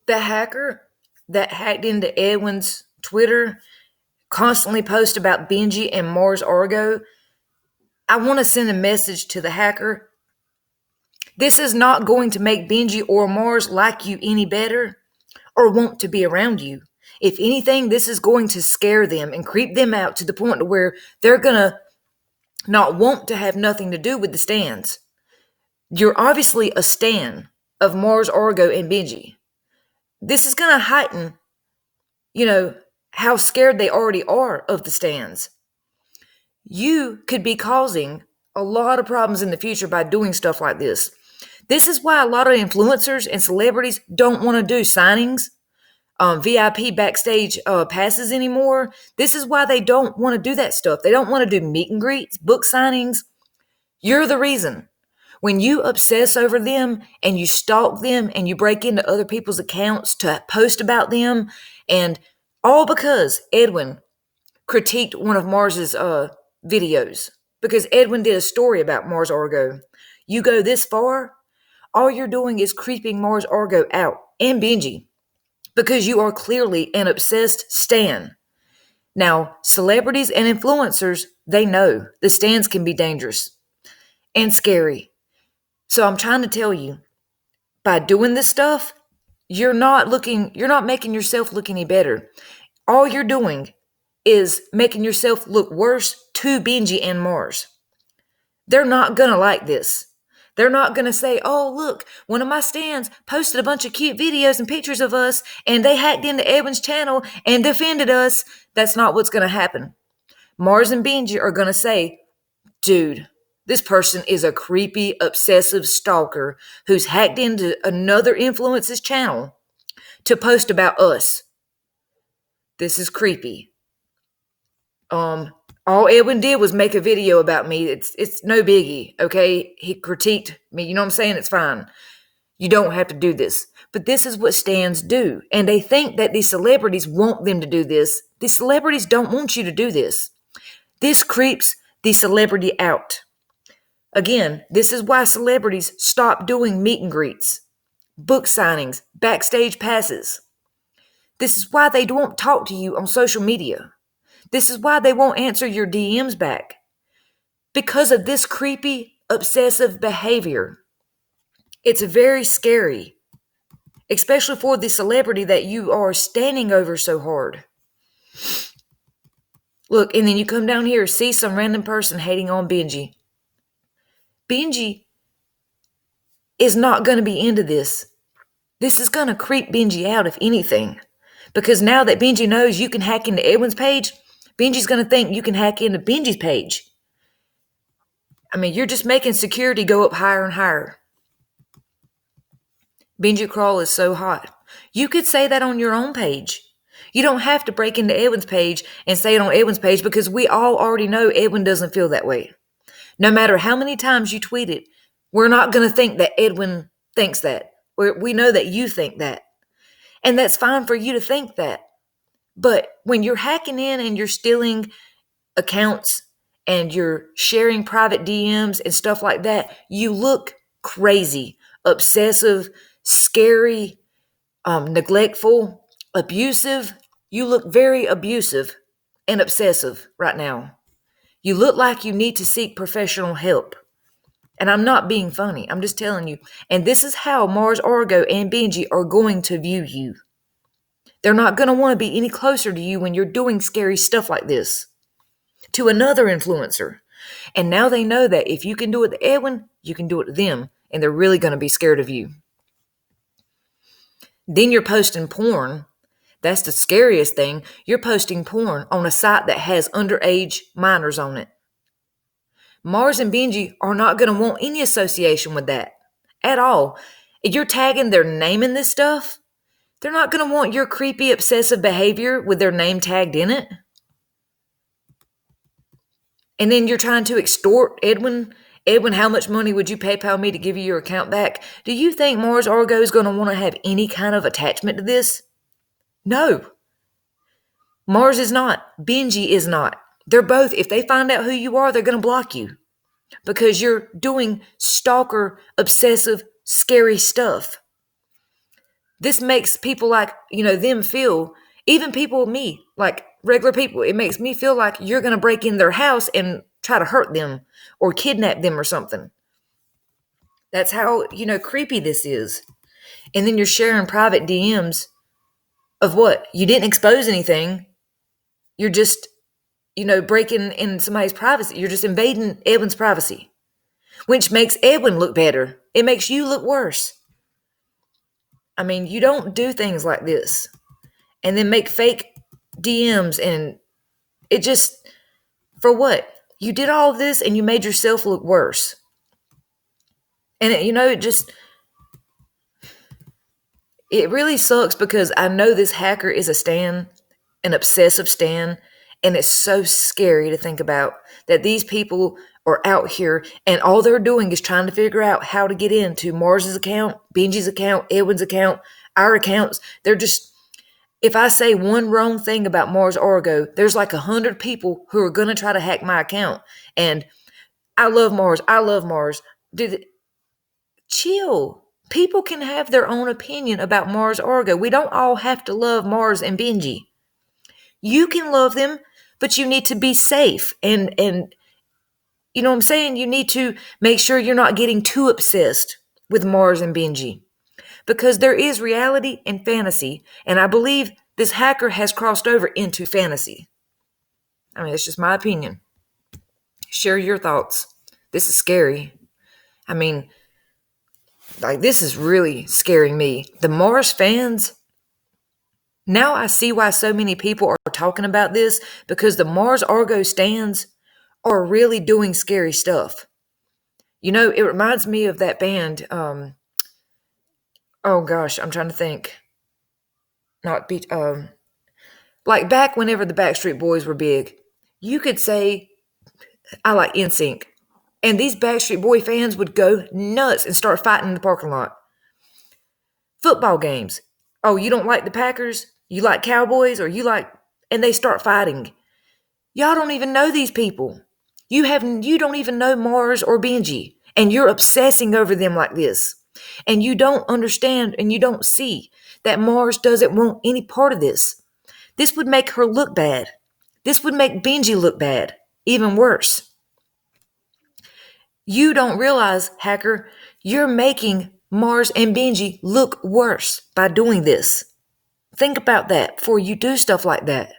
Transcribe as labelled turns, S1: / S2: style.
S1: The hacker that hacked into Edwin's Twitter constantly posts about Benji and Mars Argo. I want to send a message to the hacker. This is not going to make Benji or Mars like you any better or want to be around you. If anything, this is going to scare them and creep them out to the point to where they're going to not want to have nothing to do with the stands. You're obviously a stan of Mars, Argo, and Benji. This is going to heighten, how scared they already are of the stands. You could be causing a lot of problems in the future by doing stuff like this. This is why a lot of influencers and celebrities don't want to do signings, VIP backstage passes anymore. This is why they don't want to do that stuff. They don't want to do meet and greets, book signings. You're the reason. When you obsess over them and you stalk them and you break into other people's accounts to post about them, and all because Edwin critiqued one of Mars's videos, because Edwin did a story about Mars Argo. You go this far, all you're doing is creeping Mars Argo out and Benji, because you are clearly an obsessed stan. Now, celebrities and influencers, they know the stands can be dangerous and scary. So I'm trying to tell you, by doing this stuff, you're not making yourself look any better. All you're doing is making yourself look worse to Benji and Mars. They're not going to like this. They're not going to say, oh, look, one of my stans posted a bunch of cute videos and pictures of us, and they hacked into Edwin's channel and defended us. That's not what's going to happen. Mars and Benji are going to say, dude, this person is a creepy, obsessive stalker who's hacked into another influencer's channel to post about us. This is creepy. All Edwin did was make a video about me. It's no biggie, okay? He critiqued me. You know what I'm saying? It's fine. You don't have to do this. But this is what stans do. And they think that these celebrities want them to do this. These celebrities don't want you to do this. This creeps the celebrity out. Again, this is why celebrities stop doing meet and greets, book signings, backstage passes. This is why they won't talk to you on social media. This is why they won't answer your DMs back. Because of this creepy, obsessive behavior. It's very scary, especially for the celebrity that you are standing over so hard. Look, and then you come down here, see some random person hating on Benji. Benji is not going to be into this. This is going to creep Benji out, if anything. Because now that Benji knows you can hack into Edwin's page, Benji's going to think you can hack into Benji's page. I mean, you're just making security go up higher and higher. Benji Crawl is so hot. You could say that on your own page. You don't have to break into Edwin's page and say it on Edwin's page, because we all already know Edwin doesn't feel that way. No matter how many times you tweet it, we're not going to think that Edwin thinks that. We know that you think that. And that's fine for you to think that. But when you're hacking in and you're stealing accounts and you're sharing private DMs and stuff like that, you look crazy, obsessive, scary, neglectful, abusive. You look very abusive and obsessive right now. You look like you need to seek professional help. And I'm not being funny. I'm just telling you. And this is how Mars, Argo, and Benji are going to view you. They're not going to want to be any closer to you when you're doing scary stuff like this to another influencer. And now they know that if you can do it to Edwin, you can do it to them. And they're really going to be scared of you. Then you're posting porn. That's the scariest thing. You're posting porn on a site that has underage minors on it. Mars and Benji are not going to want any association with that at all. If you're tagging their name in this stuff, they're not going to want your creepy, obsessive behavior with their name tagged in it. And then you're trying to extort Edwin. Edwin, how much money would you PayPal me to give you your account back? Do you think Mars Argo is going to want to have any kind of attachment to this? No. Mars is not. Benji is not. They're both, if they find out who you are, they're going to block you. Because you're doing stalker, obsessive, scary stuff. This makes people like, them feel, even people, me, like regular people, it makes me feel like you're going to break in their house and try to hurt them or kidnap them or something. That's how, creepy this is. And then you're sharing private DMs of what? You didn't expose anything. You're just, breaking in somebody's privacy. You're just invading Edwin's privacy, which makes Edwin look better. It makes you look worse. I mean, you don't do things like this and then make fake DMs, and it just, for what? You did all of this and you made yourself look worse. And it really sucks because I know this hacker is a stan, an obsessive stan, and it's so scary to think about that these people are out here and all they're doing is trying to figure out how to get into Mars's account, Benji's account, Edwin's account, our accounts. They're just, if I say one wrong thing about Mars Argo, there's like 100 people who are going to try to hack my account. And I love Mars. I love Mars. Chill. People can have their own opinion about Mars Argo. We don't all have to love Mars and Benji. You can love them, but you need to be safe. And you know what I'm saying? You need to make sure you're not getting too obsessed with Mars and Benji. Because there is reality and fantasy, and I believe this hacker has crossed over into fantasy. I mean, it's just my opinion. Share your thoughts. This is scary. I mean, like, this is really scaring me. The Mars fans, now I see why so many people are talking about this, because the Mars Argo stans are really doing scary stuff. It reminds me of that band, oh gosh, I'm trying to think. Like back whenever the Backstreet Boys were big, you could say, I like NSYNC. And these Backstreet Boy fans would go nuts and start fighting in the parking lot. Football games. Oh, you don't like the Packers? You like Cowboys? And they start fighting. Y'all don't even know these people. You don't even know Mars or Benji. And you're obsessing over them like this. And you don't understand and you don't see that Mars doesn't want any part of this. This would make her look bad. This would make Benji look bad. Even worse. You don't realize, hacker, you're making Mars and Benji look worse by doing this. Think about that before you do stuff like that.